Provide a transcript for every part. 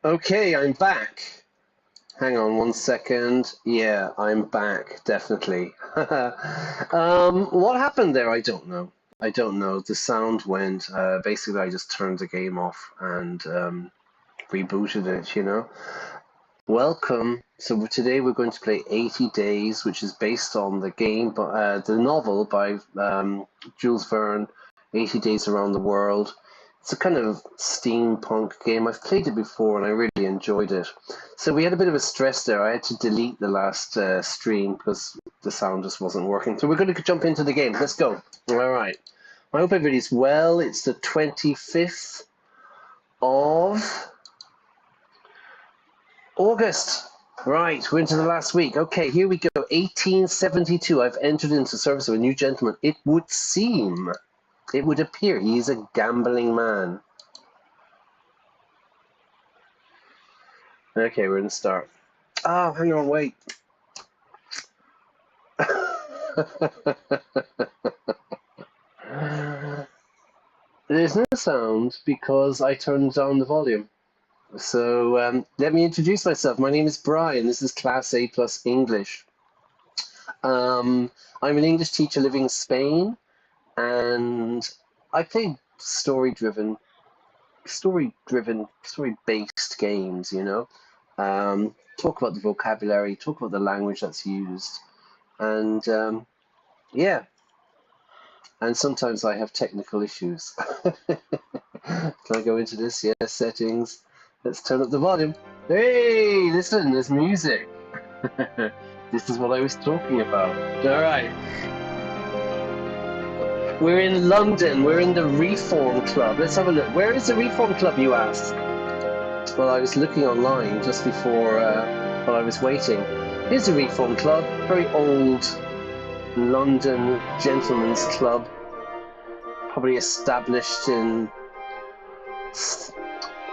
Okay, I'm back. Hang on one second. Yeah, I'm back, definitely. What happened there? I don't know. I don't know. The sound went. Basically, I just turned the game off and rebooted it. Welcome. So today we're going to play 80 Days, which is based on the game, the novel by Jules Verne, 80 Days Around the World. It's a kind of steampunk game. I've played it before and I really enjoyed it. So we had a bit of a stress there. I had to delete the last stream because the sound just wasn't working. So we're going to jump into the game. Let's go. All right. I hope everybody's well. It's the 25th of August. Right, we're into the last week. Okay, here we go. 1872. I've entered into service of a new gentleman. It would seem, it would appear, he's a gambling man. Okay, we're going to start. Oh, hang on, wait. There's no sound because I turned down the volume. So let me introduce myself. My name is Brian. This is Class A plus English. I'm an English teacher living in Spain, and I play story-based games. Talk about the vocabulary, talk about the language that's used, and yeah. And sometimes I have technical issues. Can I go into this? Yes, settings. Let's turn up the volume. Hey, listen, there's music. This is what I was talking about. All right. We're in London. We're in the Reform Club. Let's have a look. Where is the Reform Club, you ask? Well, I was looking online just before while I was waiting. Here's the Reform Club. Very old London gentleman's club. Probably established in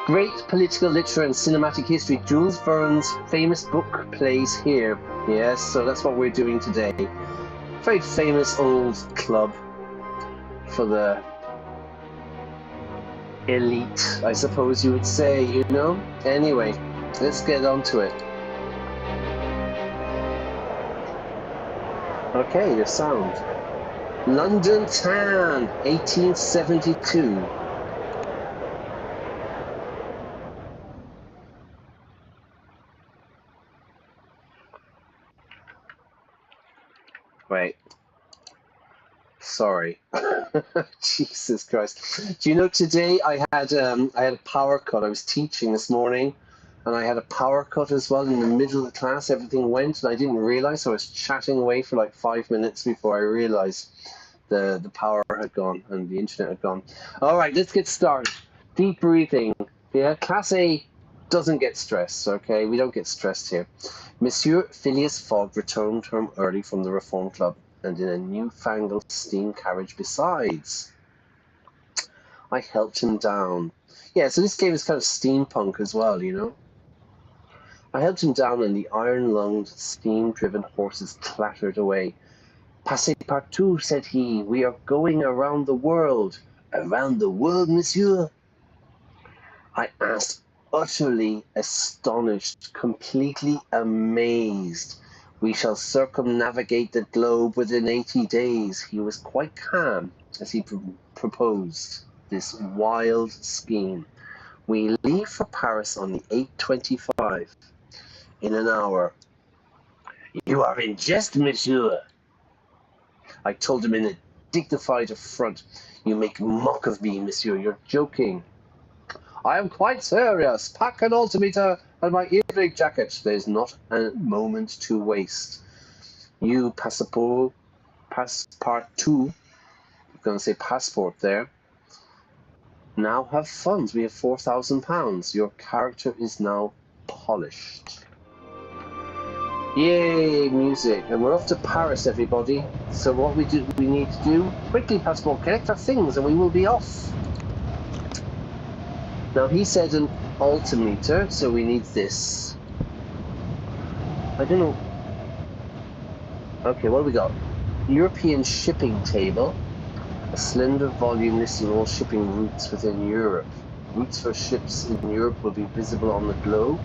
great political literature and cinematic history. Jules Verne's famous book plays here. Yes, so that's what we're doing today. Very famous old club for the elite, I suppose you would say, Anyway, let's get on to it. Okay, the sound. London Town, 1872. Wait. Sorry. Jesus Christ. Do you know today I had a power cut. I was teaching this morning and I had a power cut as well in the middle of the class. Everything went and I didn't realize, so I was chatting away for like 5 minutes before I realized the power had gone and the internet had gone. All right, let's get started. Deep breathing. Yeah, Class A doesn't get stressed, okay? We don't get stressed here. Monsieur Phileas Fogg returned home early from the Reform Club and in a newfangled steam carriage besides. I helped him down. Yeah, so this game is kind of steampunk as well, I helped him down and the iron-lunged, steam-driven horses clattered away. Passez partout, said he. We are going around the world. Around the world, monsieur? I asked, utterly astonished, completely amazed. We shall circumnavigate the globe within 80 days. He was quite calm as he proposed this wild scheme. We leave for Paris on the 8:25 in an hour. You are in jest, monsieur. I told him in a dignified affront. You make mock of me, monsieur. You're joking. I am quite serious. Pack an altimeter and my evening jacket. There's not a moment to waste. You passepartout, I'm going to say passport there. Now have funds. We have £4,000. Your character is now polished. Yay, music. And we're off to Paris, everybody. So what we need to do, quickly passport, collect our things and we will be off. Now he said an altimeter, so we need this. I don't know. Okay, what do we got? European shipping table. A slender volume listing all shipping routes within Europe. Routes for ships in Europe will be visible on the globe.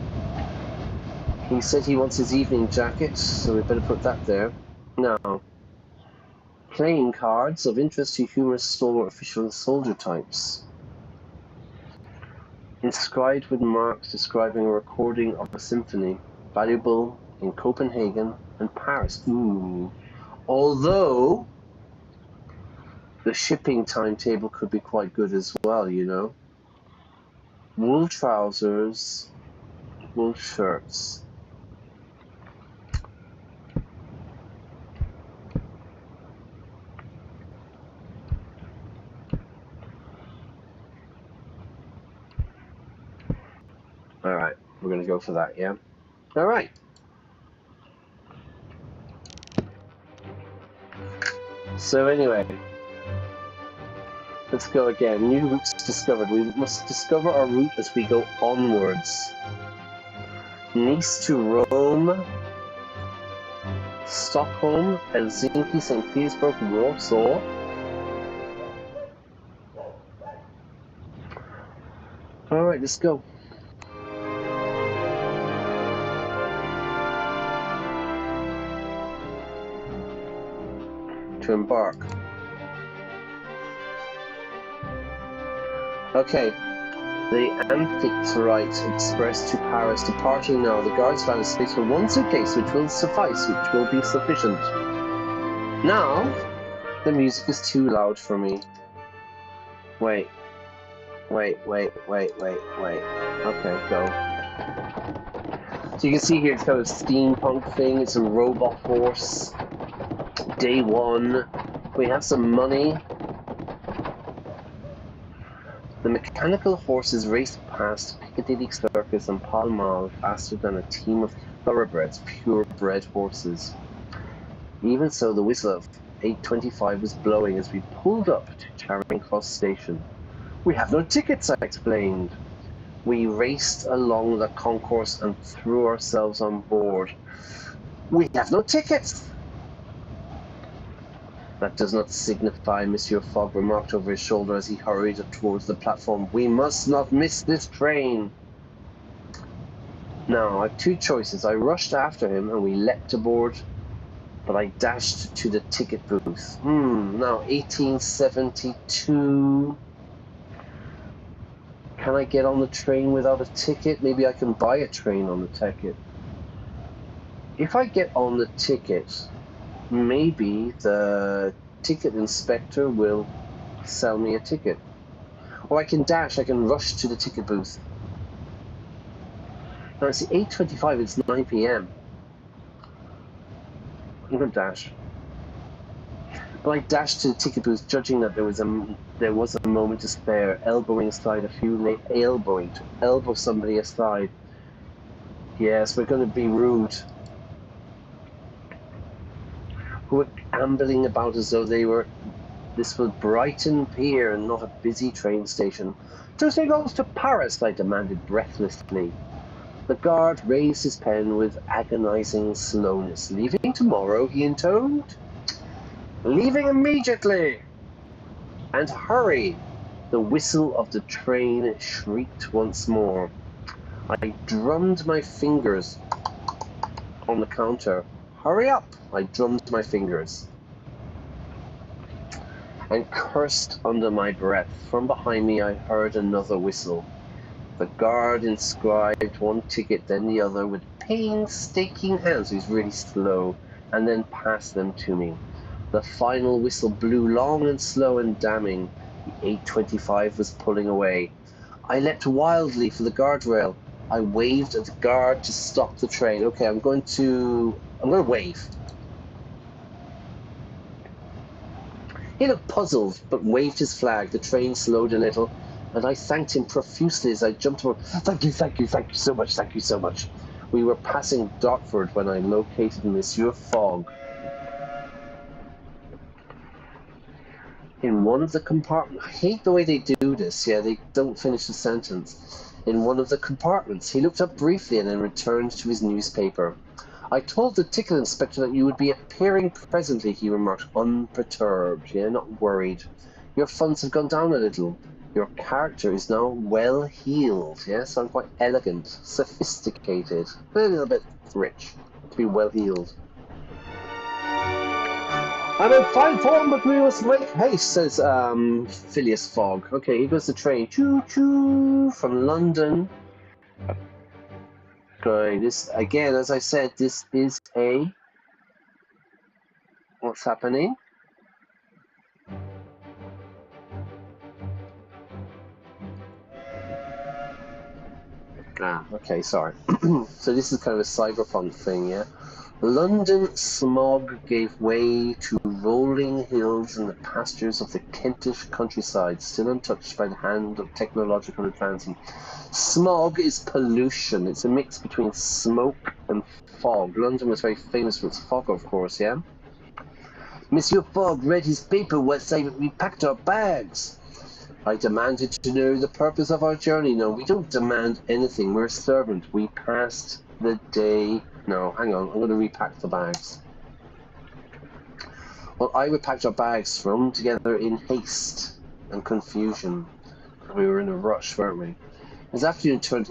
He said he wants his evening jacket, so we better put that there. Now, playing cards of interest to humorous store official soldier types. Inscribed with marks describing a recording of a symphony, valuable in Copenhagen and Paris. Ooh. Although the shipping timetable could be quite good as well, you know. Wool trousers, wool shirts. All right, we're gonna go for that, yeah? All right. So anyway, let's go again. New routes discovered. We must discover our route as we go onwards. Nice to Rome, Stockholm, Helsinki, St. Petersburg, Warsaw. All right, let's go. To embark. Okay. The Amphitrite Express to Paris departing now. The guards found a space for one suitcase, which will suffice, which will be sufficient. Now, the music is too loud for me. Wait. Okay, go. So you can see here it's got a steampunk thing, it's a robot horse. Day one. We have some money. The mechanical horses raced past Piccadilly Circus and Pall Mall faster than a team of thoroughbreds, purebred horses. Even so, the whistle of 8:25 was blowing as we pulled up to Charing Cross Station. We have no tickets, I explained. We raced along the concourse and threw ourselves on board. We have no tickets! That does not signify, Monsieur Fogg remarked over his shoulder as he hurried towards the platform. We must not miss this train. Now, I have two choices. I rushed after him and we leapt aboard, but I dashed to the ticket booth. Now, 1872. Can I get on the train without a ticket? Maybe I can buy a train on the ticket. If I get on the ticket, maybe the ticket inspector will sell me a ticket. Or I can dash, I can rush to the ticket booth. Now it's 8:25, it's 9 p.m. I'm going to dash. But I dashed to the ticket booth, judging that there was a moment to spare, elbowing aside a few elbowing to elbow somebody aside. Yes, we're going to be rude. Who were ambling about as though this was Brighton Pier and not a busy train station. Tuesday goes to Paris, I demanded breathlessly. The guard raised his pen with agonizing slowness. Leaving tomorrow, he intoned. Leaving immediately! And hurry! The whistle of the train shrieked once more. I drummed my fingers on the counter. Hurry up! I drummed my fingers and cursed under my breath. From behind me I heard another whistle. The guard inscribed one ticket, then the other, with painstaking hands. He was really slow, and then passed them to me. The final whistle blew long and slow and damning. The 8:25 was pulling away. I leapt wildly for the guardrail. I waved at the guard to stop the train. Okay, I'm going to wave. He looked puzzled, but waved his flag. The train slowed a little, and I thanked him profusely as I jumped over. Thank you so much. We were passing Dartford when I located Monsieur Fogg. In one of the compartments, I hate the way they do this, yeah, they don't finish the sentence. In one of the compartments, he looked up briefly and then returned to his newspaper. I told the ticket inspector that you would be appearing presently, he remarked, unperturbed, yeah, not worried. Your funds have gone down a little. Your character is now well heeled. Yes, I'm quite elegant, sophisticated, a little bit rich to be well heeled. I'm in fine form, but we must make haste, says Phileas Fogg. Okay, here goes the train. Choo choo from London. Okay, this again, as I said, this is a. What's happening? Ah, okay, sorry. So this is kind of a cyberpunk thing, yeah? London smog gave way to rolling hills and the pastures of the Kentish countryside, still untouched by the hand of technological advancement. Smog is pollution. It's a mix between smoke and fog. London was very famous for its fog, of course, yeah? Monsieur Fogg read his paper whilst we packed our bags. I demanded to know the purpose of our journey. No, we don't demand anything. We're a servant. We passed the day. No, hang on. I'm going to repack the bags. Well, I repacked our bags thrown together in haste and confusion. We were in a rush, weren't we? As afternoon turned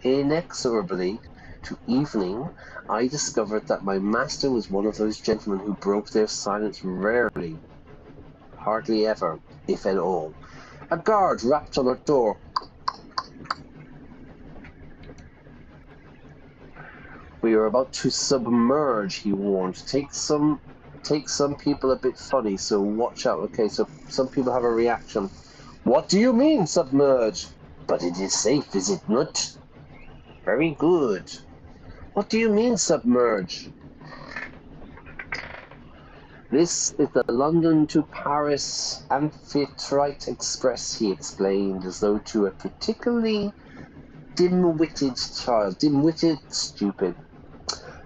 inexorably to evening, I discovered that my master was one of those gentlemen who broke their silence rarely, hardly ever, if at all. A guard rapped on our door. We are about to submerge, he warned. Take some people a bit funny, so watch out. Okay, so some people have a reaction. What do you mean, submerge? But it is safe, is it not? Very good. What do you mean, submerge? This is the London to Paris Amphitrite Express, he explained, as though to a particularly dim-witted child. Dim-witted, stupid.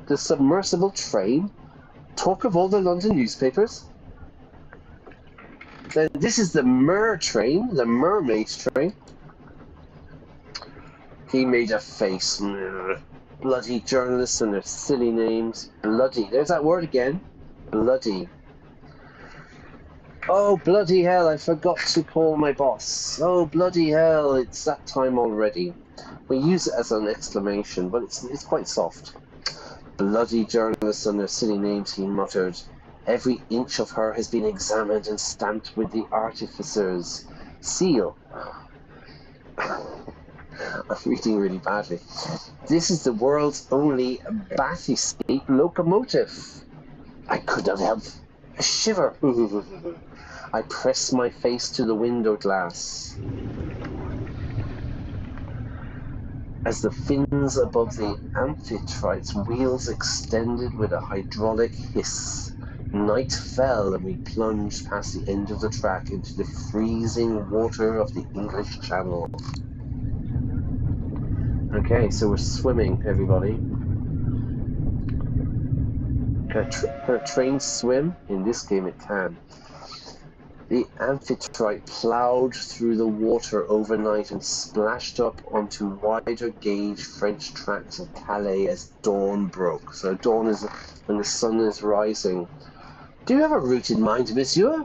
The submersible train? Talk of all the London newspapers? Then this is the Mer train, the mermaid train. He made a face. Bloody journalists and their silly names. Bloody. There's that word again. Bloody. Oh, bloody hell, I forgot to call my boss. Oh, bloody hell, it's that time already. We use it as an exclamation, but it's quite soft. Bloody journalists and their silly names, he muttered. Every inch of her has been examined and stamped with the artificer's seal. I'm reading really badly. This is the world's only bath escape locomotive. I could not help a shiver. I pressed my face to the window glass. As the fins above the Amphitrite's wheels extended with a hydraulic hiss, night fell and we plunged past the end of the track into the freezing water of the English Channel. Okay, so we're swimming, everybody. Can a train swim? In this game it can. The Amphitrite ploughed through the water overnight and splashed up onto wider gauge French tracks of Calais as dawn broke. So dawn is when the sun is rising. Do you have a route in mind, monsieur?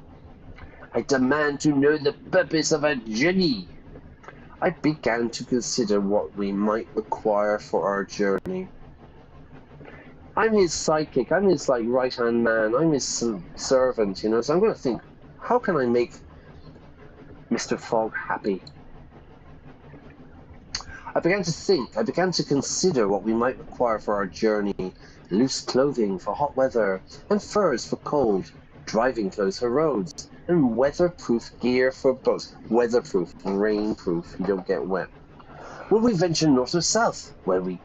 I demand to know the purpose of our journey. I began to consider what we might require for our journey. I'm his sidekick, I'm his right-hand man, I'm his servant, you know, so I'm going to think, how can I make Mr. Fogg happy? I began to think, I began to consider what we might require for our journey. Loose clothing for hot weather, and furs for cold, driving clothes for roads, and weatherproof gear for boats. Weatherproof, rainproof, you don't get wet. Will we venture north or south? Well, we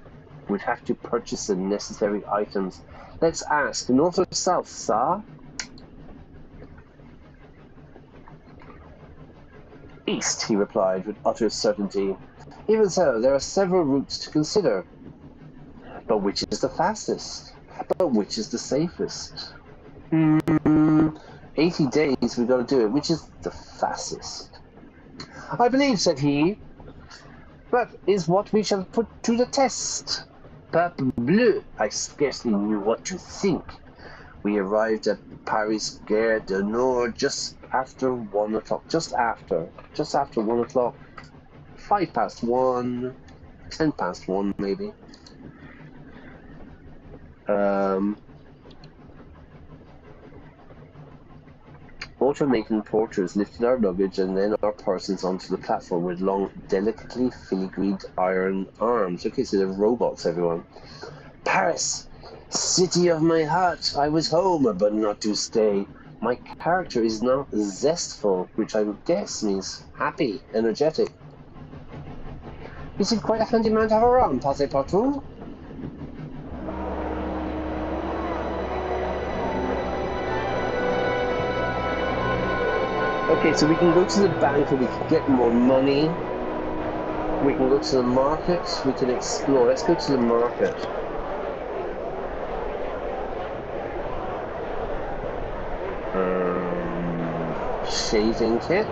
would have to purchase the necessary items. Let's ask, north or south, sir? East, he replied with utter certainty. Even so, there are several routes to consider. But which is the fastest? But which is the safest? 80 days we've got to do it. Which is the fastest? I believe, said he, that is what we shall put to the test. Parbleu, I scarcely knew what to think. We arrived at Paris Gare du Nord just after 1 o'clock. Just after 1 o'clock. 1:05, 1:10, maybe. Automated porters lifted our luggage and then our persons onto the platform with long, delicately filigreed iron arms. Okay, so they're robots, everyone. Paris, city of my heart. I was home, but not to stay. My character is now zestful, which I guess means happy, energetic. Is it quite a handy man to have around, Passepartout? Okay, so we can go to the bank and we can get more money. We can go to the market. We can explore. Let's go to the market. Shaving kit.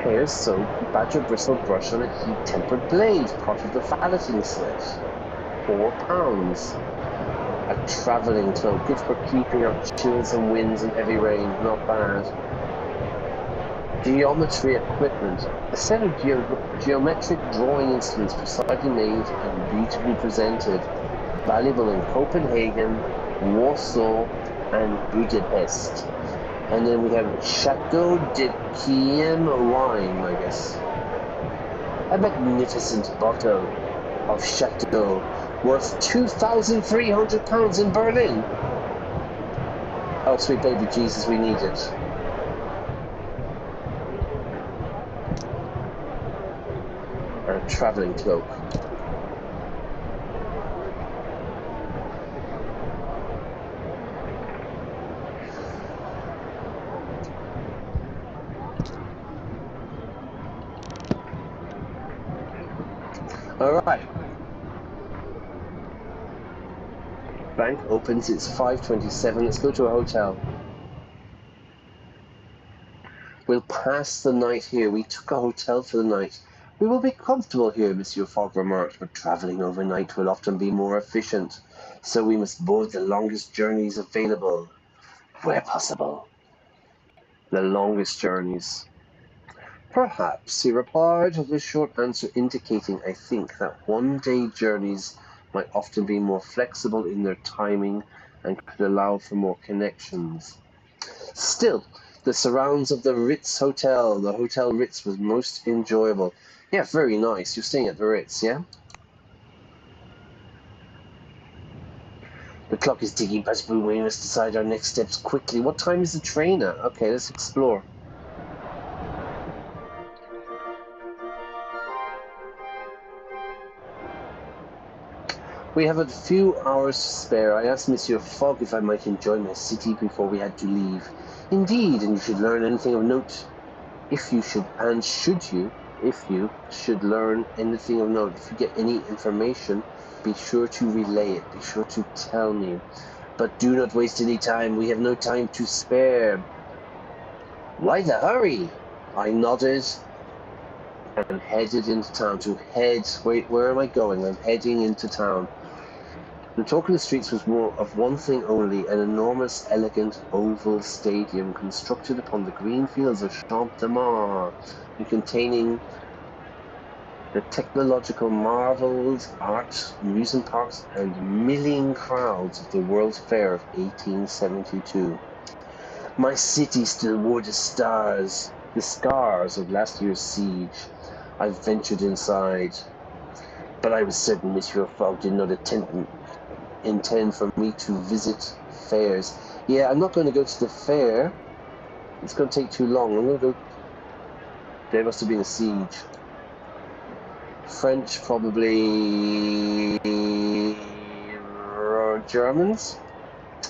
Hair soap, badger bristle brush on a heat-tempered blade, part of the valeting set. £4. A travelling cloak, good for keeping out chills and winds and heavy rain, not bad. Geometry equipment, a set of geometric drawing instruments precisely made and beautifully presented, valuable in Copenhagen, Warsaw and Budapest. And then we have Chateau de Kiem wine, I guess. A magnificent bottle of Chateau worth £2,300 in Berlin. Oh, sweet baby Jesus, we need it. A travelling cloak. Alright. Bank opens, it's 5:27. Let's go to a hotel. We'll pass the night here. We took a hotel for the night. We will be comfortable here, Monsieur Fogg remarked, but travelling overnight will often be more efficient, so we must board the longest journeys available, where possible. The longest journeys. Perhaps, he replied, with a short answer indicating, I think, that one-day journeys might often be more flexible in their timing and could allow for more connections. Still, the surrounds of the Ritz Hotel, the Hotel Ritz, was most enjoyable. Yeah, very nice. You're staying at the Ritz, yeah? The clock is ticking, but we must decide our next steps quickly. What time is the train at? Okay, let's explore. We have a few hours to spare. I asked Monsieur Fogg if I might enjoy my city before we had to leave. Indeed, and you should learn anything of note. If you should learn anything of note, if you get any information, be sure to relay it. Be sure to tell me. But do not waste any time. We have no time to spare. Why the hurry? I nodded and headed into town. Wait, where am I going? I'm heading into town. The talk in the streets was more of one thing only, an enormous, elegant, oval stadium constructed upon the green fields of Champ de Mars and containing the technological marvels, art, amusement parks, and milling crowds of the World's Fair of 1872. My city still wore the scars of last year's siege. I ventured inside, but I was certain Monsieur Fogg did not intend for me to visit fairs. Yeah, I'm not going to go to the fair. It's going to take too long. I'm going to go... There must have been a siege. French, probably... Germans?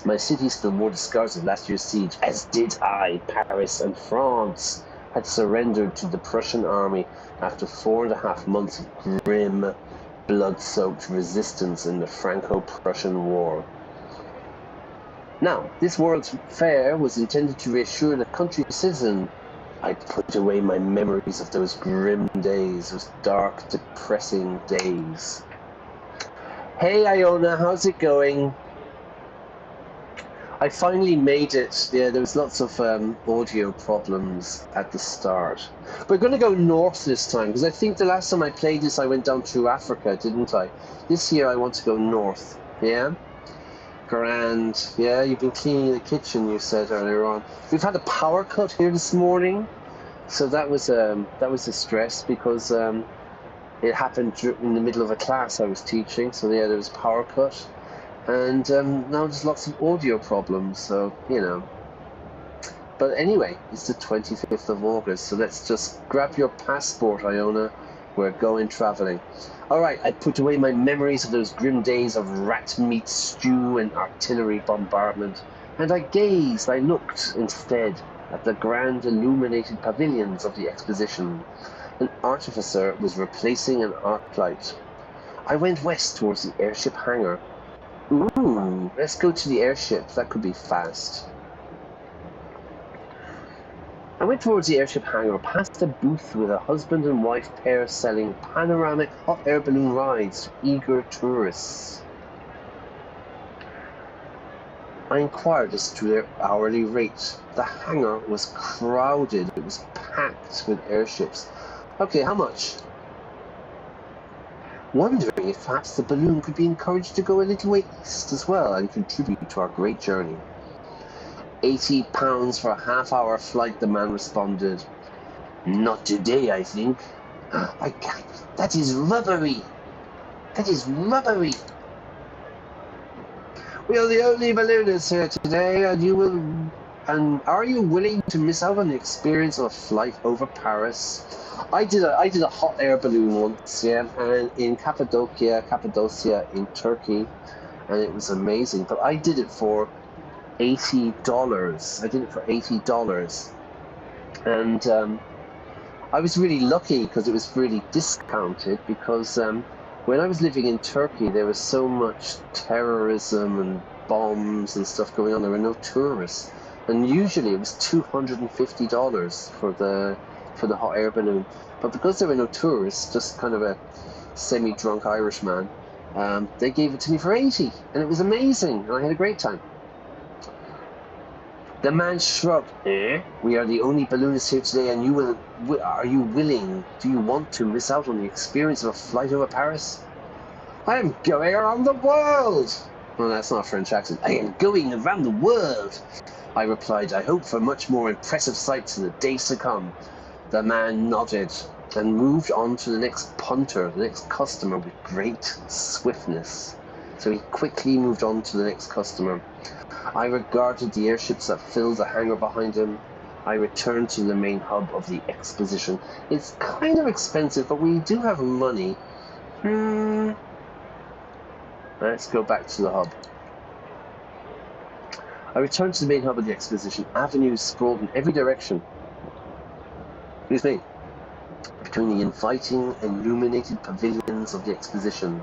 My city still wore the scars of last year's siege, as did I. Paris and France had surrendered to the Prussian army after 4.5 months of grim, blood-soaked resistance in the Franco-Prussian War. Now, this World's Fair was intended to reassure the country's citizen. I put away my memories of those grim days, those dark, depressing days. Hey, Iona, how's it going? I finally made it. Yeah, there was lots of audio problems at the start. We're going to go north this time, because I think the last time I played this, I went down through Africa, didn't I? This year, I want to go north. Yeah? Grand. Yeah, you've been cleaning the kitchen, you said earlier on. We've had a power cut here this morning, so that was a stress, because it happened in the middle of a class I was teaching, so yeah, there was a power cut. And now there's lots of audio problems, so, you know. But anyway, it's the 25th of August, so let's just grab your passport, Iona. We're going traveling. Alright, I put away my memories of those grim days of rat meat stew and artillery bombardment, and I looked instead at the grand illuminated pavilions of the exposition. An artificer was replacing an arc light. I went west towards the airship hangar. Ooh, let's go to the airship. That could be fast. I went towards the airship hangar, past a booth with a husband and wife pair selling panoramic hot air balloon rides to eager tourists. I inquired as to their hourly rate. The hangar was crowded. It was packed with airships. Okay, how much? Wondering if perhaps the balloon could be encouraged to go a little way east as well and contribute to our great journey. £80 for a half-hour flight, the man responded. Not today, I think. I can't. That is rubbery. That is rubbery. We are the only balloonists here today, and are you willing to miss out on the experience of a flight over Paris? I did a hot air balloon once, yeah, and in Cappadocia in Turkey, and it was amazing. But I did it for $80. I did it for $80, and I was really lucky because it was really discounted. Because when I was living in Turkey, there was so much terrorism and bombs and stuff going on. There were no tourists, and usually it was $250 for the hot air balloon. But because there were no tourists, just kind of a semi-drunk Irishman, they gave it to me for $80, and it was amazing, and I had a great time. The man shrugged. We are the only balloonists here today, and are you willing? Do you want to miss out on the experience of a flight over Paris? I am going around the world. Well, that's not a French accent. I am going around the world, I replied. I hope for much more impressive sights in the days to come. The man nodded and moved on to the next punter, the next customer, with great swiftness. So he quickly moved on to the next customer. I regarded the airships that filled the hangar behind him. I returned to the main hub of the exposition. It's kind of expensive, but we do have money. Let's go back to the hub. I returned to the main hub of the exposition. Avenues sprawled in every direction. Excuse me. Between the inviting, illuminated pavilions of the exposition.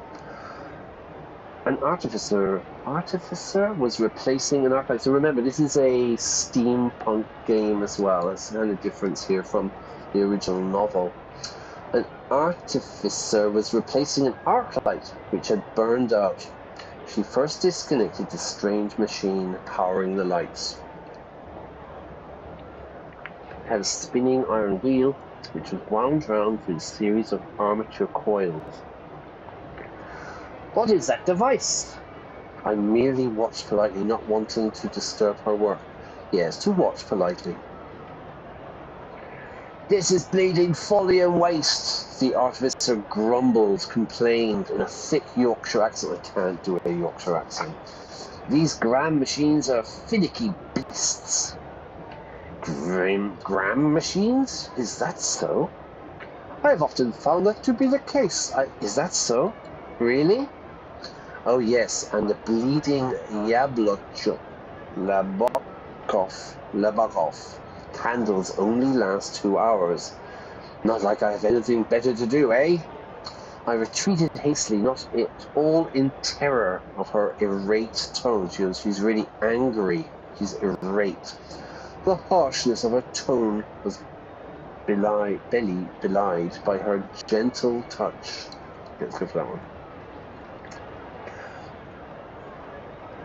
An artificer was replacing an arc light. So remember, this is a steampunk game as well. That's the kind of difference here from the original novel. An artificer was replacing an arc light which had burned out. She first disconnected the strange machine powering the lights. It had a spinning iron wheel which was wound round with a series of armature coils. What is that device? I merely watched politely, not wanting to disturb her work. Yes, to watch politely. This is bleeding folly and waste, the artificer grumbled, complained in a thick Yorkshire accent. I can't do a Yorkshire accent. These gram machines are finicky beasts. Gram machines? Is that so? I have often found that to be the case. Is that so? Really? Oh yes, and the bleeding Yablotchuk, Labakov candles only last 2 hours. Not like I have anything better to do, eh? I retreated hastily, not at all in terror of her irate tone. She's really angry. She's irate. The harshness of her tone was belied by her gentle touch. Let's go for that one.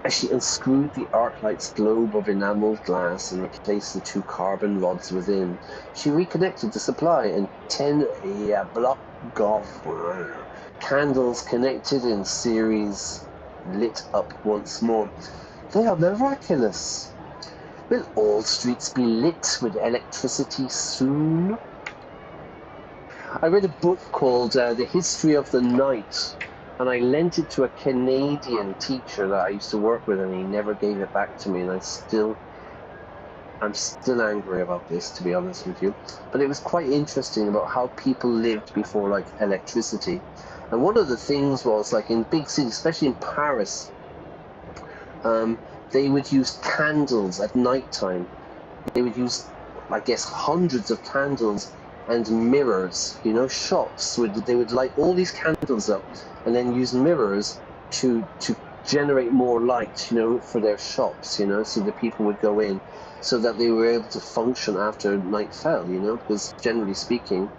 As she unscrewed the arc light's globe of enameled glass and replaced the 2 carbon rods within, she reconnected the supply, and 10 block of candles connected in series lit up once more. They are miraculous. Will all streets be lit with electricity soon? I read a book called The History of the Night, and I lent it to a Canadian teacher that I used to work with, and he never gave it back to me, and I'm still angry about this, to be honest with you. But it was quite interesting about how people lived before, like, electricity. And one of the things was, like, in big cities, especially in Paris, they would use candles at night time. They would use, I guess, hundreds of candles and mirrors, you know, shops. They would light all these candles up and then use mirrors to generate more light, you know, for their shops, you know, so the people would go in, so that they were able to function after night fell, you know, because generally speaking,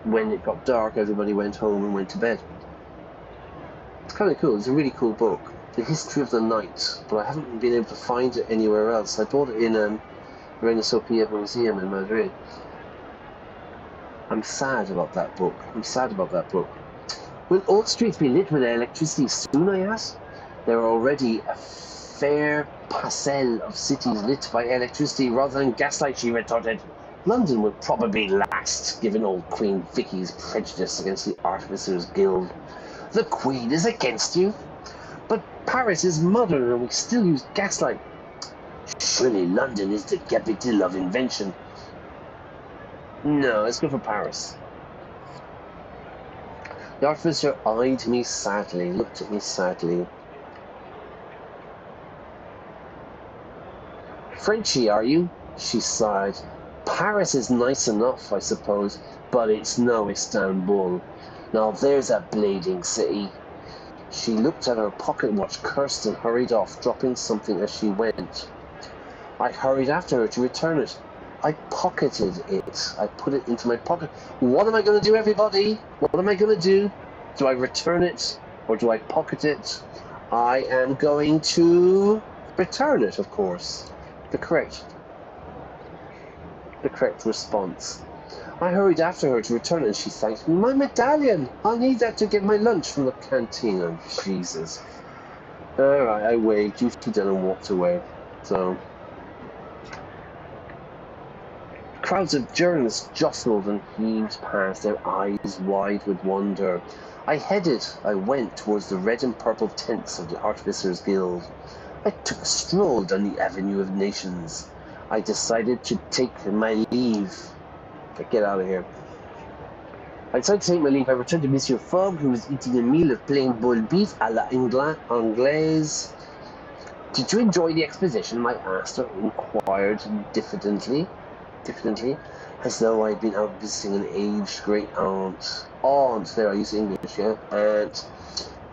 when it got dark, everybody went home and went to bed. It's kind of cool. It's a really cool book, The History of the Night, but I haven't been able to find it anywhere else. I bought it in Reina Sofia Museum in Madrid. I'm sad about that book. Will all streets be lit with electricity soon, I asked? There are already a fair parcel of cities lit by electricity rather than gaslight, she retorted. London would probably last, given old Queen Vicky's prejudice against the Artificers Guild. The Queen is against you? But Paris is modern and we still use gaslight. Surely London is the capital of invention. No, let's go for Paris. The artificer eyed me sadly, looked at me sadly. Frenchy, are you? She sighed. Paris is nice enough, I suppose, but it's no Istanbul. Now there's a blading city. She looked at her pocket watch, cursed, and hurried off, dropping something as she went. I hurried after her to return it. I pocketed it. I put it into my pocket. What am I going to do, everybody? What am I going to do? Do I return it or do I pocket it? I am going to return it, of course. The correct response. I hurried after her to return it, and she thanked me. My medallion! I'll need that to get my lunch from the canteen. Oh, Jesus. Alright, I waved, duty done, and walked away. So... crowds of journalists jostled and heaved past, their eyes wide with wonder. I went towards the red and purple tents of the Artificers Guild. I took a stroll down the Avenue of Nations. I decided to take my leave. Get out of here. I decided to take my leave. I returned to Monsieur Fogg, who was eating a meal of plain boiled beef à la anglaise. Did you enjoy the exposition? I asked her, inquired diffidently, as though I had been out visiting an aged great aunt. There I use English, yeah? And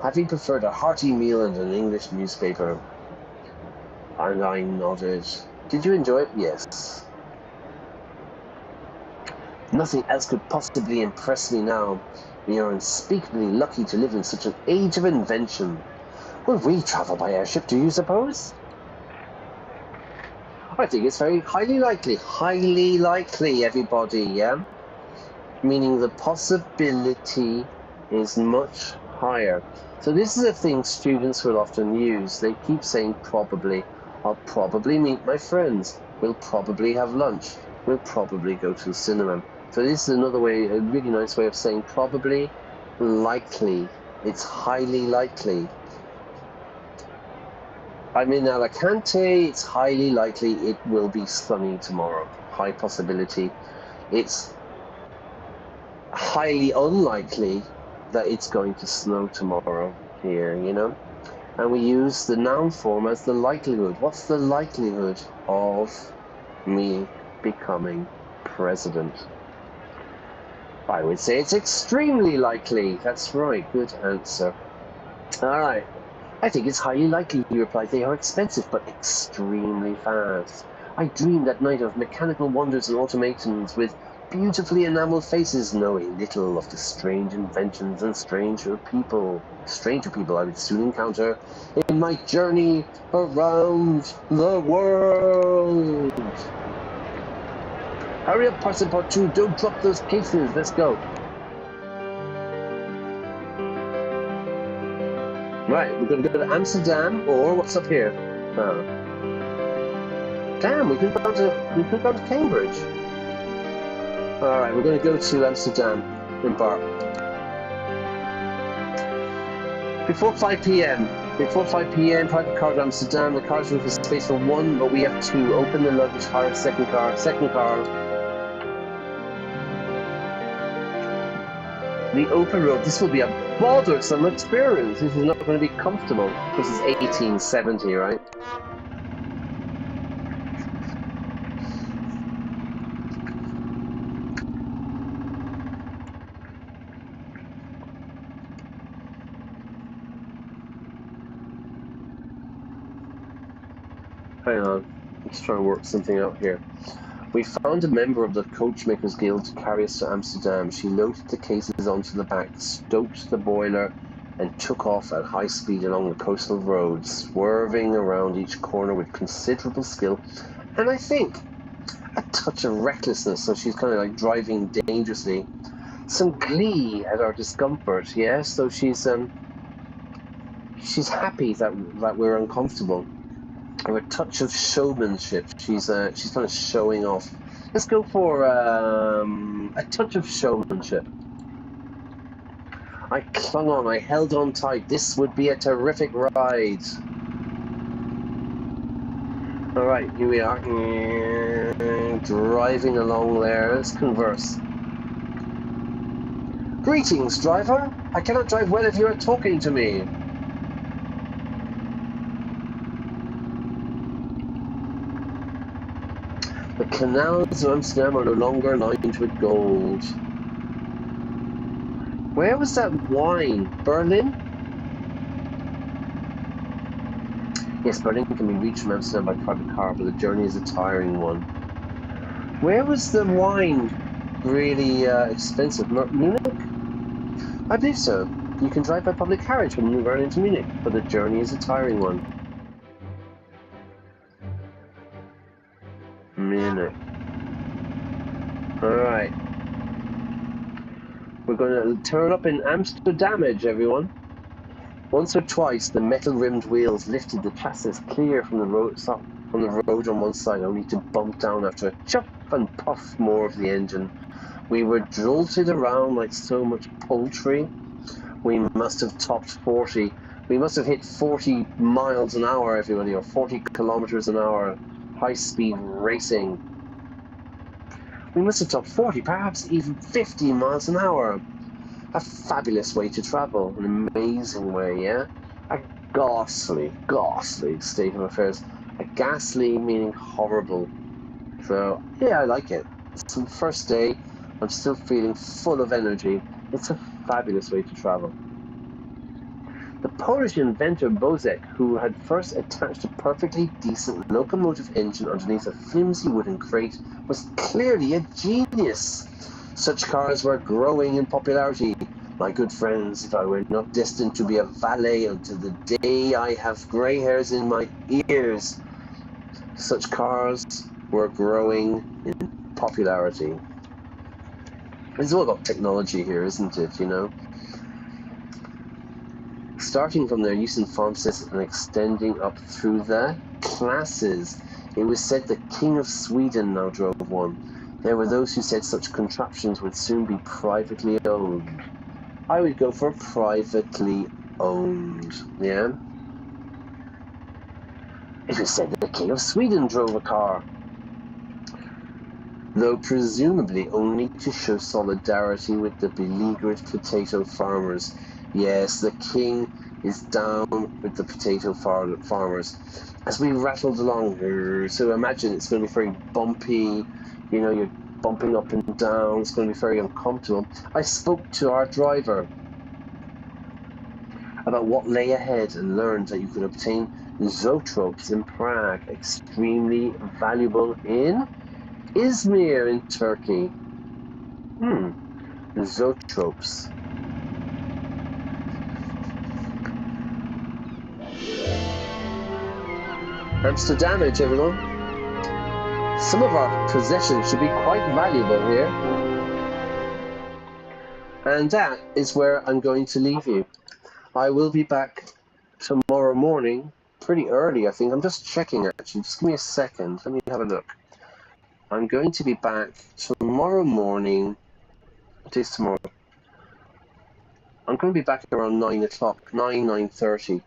having preferred a hearty meal and an English newspaper. And I nodded. Did you enjoy it? Yes. Nothing else could possibly impress me now. We are unspeakably lucky to live in such an age of invention. Will we travel by airship, do you suppose? I think it's very highly likely, everybody, yeah? Meaning the possibility is much higher. So this is a thing students will often use. They keep saying probably. I'll probably meet my friends. We'll probably have lunch. We'll probably go to the cinema. So this is another way, a really nice way of saying probably, likely. It's highly likely. I'm in Alicante, it's highly likely it will be sunny tomorrow. High possibility. It's highly unlikely that it's going to snow tomorrow here, you know? And we use the noun form as the likelihood. What's the likelihood of me becoming president? I would say it's extremely likely. That's right, good answer. Alright. I think it's highly likely, he replied. They are expensive, but extremely fast. I dreamed that night of mechanical wonders and automatons with beautifully enameled faces, knowing little of the strange inventions and stranger people I would soon encounter in my journey around the world. Hurry up, Parson Part 2, don't drop those cases, let's go. Right, we're going to go to Amsterdam, or what's up here? Oh. Damn, we could have gone to Cambridge. Alright, we're going to go to Amsterdam, embark. Before 5 p.m., private car to Amsterdam. The car's room is space for one, but we have two. Open the luggage, hire a second car. The open road, this will be a bothersome experience. This is not going to be comfortable. This is 1870, right? Hang on, let's try and work something out here. We found a member of the Coachmakers Guild to carry us to Amsterdam. She loaded the cases onto the back, stoked the boiler, and took off at high speed along the coastal road, swerving around each corner with considerable skill, and I think a touch of recklessness, so she's kind of like driving dangerously. Some glee at our discomfort, yeah, so she's happy that we're uncomfortable. Or a touch of showmanship. She's kind of showing off. Let's go for a touch of showmanship. I clung on. I held on tight. This would be a terrific ride. All right, here we are. Driving along there. Let's converse. Greetings, driver. I cannot drive well if you are talking to me. The canals of Amsterdam are no longer lined with gold. Where was that wine? Berlin? Yes, Berlin can be reached from Amsterdam by private car, but the journey is a tiring one. Where was the wine really expensive? Munich? I believe so. You can drive by public carriage from Berlin to Munich, but the journey is a tiring one. Munich. Alright. We're going to turn up in Amsterdamage, everyone. Once or twice, the metal-rimmed wheels lifted the chassis clear from the road on one side, only to bump down after a chuff and puff more of the engine. We were jolted around like so much poultry. We must have topped 40. We must have hit 40 miles an hour, everybody, or 40 kilometers an hour. High-speed racing. We must have topped 40, perhaps even 50 miles an hour. A fabulous way to travel, an amazing way, yeah? A ghastly state of affairs. A ghastly meaning horrible. So, yeah, I like it. It's the first day, I'm still feeling full of energy. It's a fabulous way to travel. The Polish inventor Bozek, who had first attached a perfectly decent locomotive engine underneath a flimsy wooden crate, was clearly a genius. Such cars were growing in popularity. My good friends, if I were not destined to be a valet until the day I have grey hairs in my ears, such cars were growing in popularity. It's all about technology here, isn't it, you know? Starting from their use in farmsteads and extending up through the classes. It was said the King of Sweden now drove one. There were those who said such contraptions would soon be privately owned. I would go for privately owned, yeah? It was said that the King of Sweden drove a car. Though presumably only to show solidarity with the beleaguered potato farmers. Yes, the king is down with the potato farmers. As we rattled along, so imagine it's going to be very bumpy, you know, you're bumping up and down, it's going to be very uncomfortable. I spoke to our driver about what lay ahead and learned that you could obtain zoetropes in Prague, extremely valuable in Izmir in Turkey. Zoetropes. Hamster damage, everyone. Some of our possessions should be quite valuable here. And that is where I'm going to leave you. I will be back tomorrow morning, pretty early, I think. I'm just checking, actually. Just give me a second. Let me have a look. I'm going to be back tomorrow morning. What is tomorrow? I'm going to be back around 9 o'clock, 9:30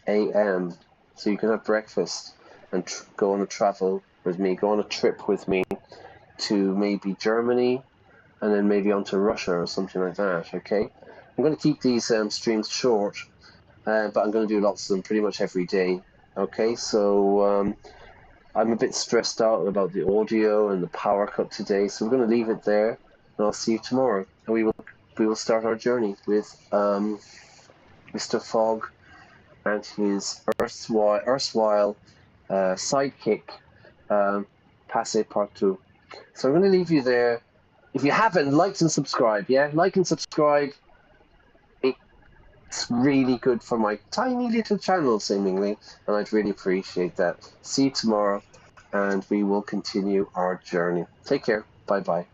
a.m. So you can have breakfast and go on a travel with me, go on a trip with me to maybe Germany and then maybe on to Russia or something like that, okay? I'm going to keep these streams short, but I'm going to do lots of them pretty much every day, okay? So I'm a bit stressed out about the audio and the power cut today, so we're going to leave it there, and I'll see you tomorrow. And we will start our journey with Mr. Fogg and his erstwhile sidekick, Passepartout. So I'm going to leave you there. If you haven't, like and subscribe, yeah? Like and subscribe. It's really good for my tiny little channel, seemingly, and I'd really appreciate that. See you tomorrow, and we will continue our journey. Take care. Bye-bye.